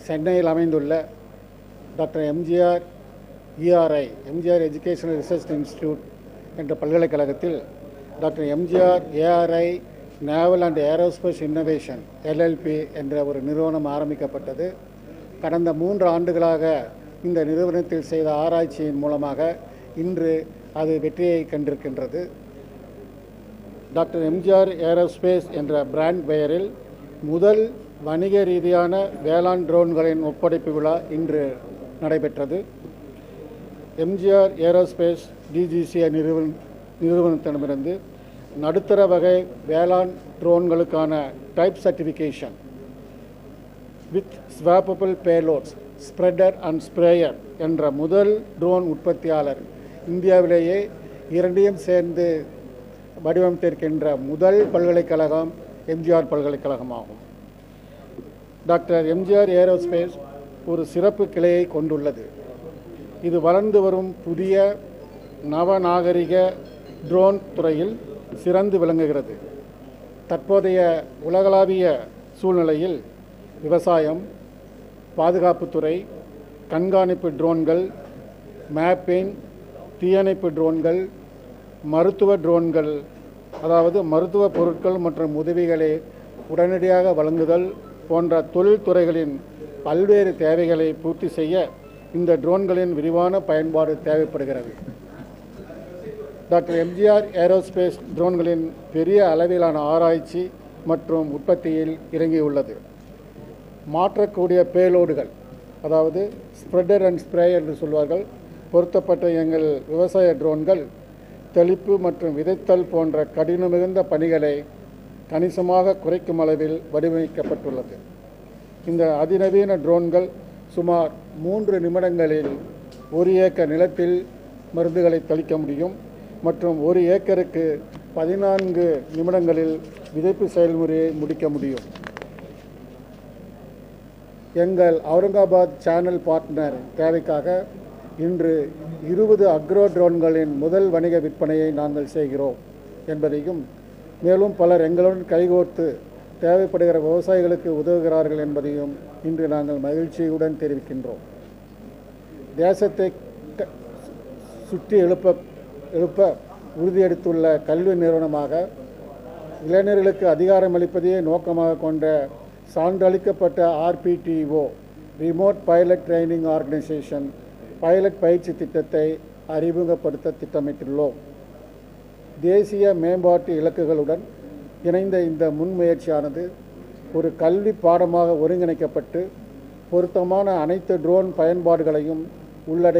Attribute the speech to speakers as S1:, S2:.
S1: சென்னையில் அமைந்துள்ள doctor MGR ERI MGR educational research institute என்ற பல்கலைக்கழகத்தில் doctor MGR ARI naval and aerospace innovation LLP என்ற ஒரு நிறுவனம் ஆரம்பிக்கப்பட்டது. கடந்த 3 ஆண்டுகளாக இந்த நிறுவனத்தில் செய்த ஆராய்ச்சியின் மூலமாக இன்று அது வெற்றியை கண்டிருக்கின்றது. டாக்டர் எம்ஜிஆர் ஏரோஸ்பேஸ் என்ற பிராண்ட் பெயரில் முதல் வணிக ரீதியான வேளாண் ட்ரோன்களின் ஒப்படைப்பு விழா இன்று நடைபெற்றது. எம்ஜிஆர் ஏரோஸ்பேஸ் டிஜிசிஏ நிறுவனத்திடமிருந்து நடுத்தர வகை வேளாண் ட்ரோன்களுக்கான type certification with swappable payloads spreader and sprayer என்ற முதல் ட்ரோன் உற்பத்தியாளர், இந்தியாவிலேயே இரண்டையும் சேர்ந்து வடிவமைத்திருக்கின்ற முதல் பல்கலைக்கழகம் எம்ஜிஆர் பல்கலைக்கழகமாகும். டாக்டர் எம்ஜிஆர் ஏரோஸ்பேஸ் ஒரு சிறப்பு கிளையை கொண்டுள்ளது. இது வளர்ந்து வரும் புதிய நவநாகரிக ட்ரோன் துறையில் சிறந்து விளங்குகிறது. தற்போதைய உலகளாவிய சூழ்நிலையில் விவசாயம், பாதுகாப்புத்துறை, கண்காணிப்பு ட்ரோன்கள், மேப்பிங், தீயணைப்பு ட்ரோன்கள், மருத்துவ ட்ரோன்கள், அதாவது மருத்துவ பொருட்கள் மற்றும் உதவிகளை உடனடியாக வழங்குதல் போன்ற தொழில்துறைகளின் பல்வேறு தேவைகளை பூர்த்தி செய்ய இந்த ட்ரோன்களின் விரிவான பயன்பாடு தேவைப்படுகிறது. டாக்டர் எம்ஜிஆர் ஏரோஸ்பேஸ் ட்ரோன்களின் பெரிய அளவிலான ஆராய்ச்சி மற்றும் உற்பத்தியில் இறங்கியுள்ளது. மாற்றக்கூடிய பேலோடுகள், அதாவது ஸ்ப்ரெடர் அண்ட் ஸ்ப்ரேயர் என்று சொல்வார்கள், பொருத்தப்பட்ட எங்கள் விவசாய ட்ரோன்கள் தெளிப்பு மற்றும் விதைத்தல் போன்ற கடின மிகுந்த பணிகளை கணிசமாக குறைக்கும் அளவில் வடிவமைக்கப்பட்டுள்ளது. இந்த அதிநவீன ட்ரோன்கள் சுமார் 3 நிமிடங்களில் 1 ஏக்கர் நிலத்தில் மருந்துகளை தெளிக்க முடியும் மற்றும் 1 ஏக்கருக்கு 14 நிமிடங்களில் விதைப்பு செயல்முறையை முடிக்க முடியும். எங்கள் அவுரங்காபாத் சேனல் பார்ட்னர் தேவைக்காக இன்று 20 அக்ரோ ட்ரோன்களின் முதல் வணிக விற்பனையை நாங்கள் செய்கிறோம் என்பதையும், மேலும் பலர் எங்களுடன் கைகோர்த்து தேவைப்படுகிற விவசாயிகளுக்கு உதவுகிறார்கள் என்பதையும் இன்று நாங்கள் மகிழ்ச்சியுடன் தெரிவிக்கின்றோம். தேசத்தை சுற்றி எழுப்ப உறுதியெடுத்துள்ள கல்வி நிறுவனமாக இளைஞர்களுக்கு அதிகாரம் அளிப்பதையே நோக்கமாக கொண்ட சான்றளிக்கப்பட்ட RPTO remote pilot training organisation pilot பயிற்சி திட்டத்தை அறிமுகப்படுத்த திட்டமிட்டுள்ளோம். தேசிய மேம்பாட்டு இலக்குகளுடன் இணைந்த இந்த முன்முயற்சியானது ஒரு கல்வி பாடமாக ஒருங்கிணைக்கப்பட்டு பொருத்தமான அனைத்து ட்ரோன் பயன்பாடுகளையும் உள்ளடக்கி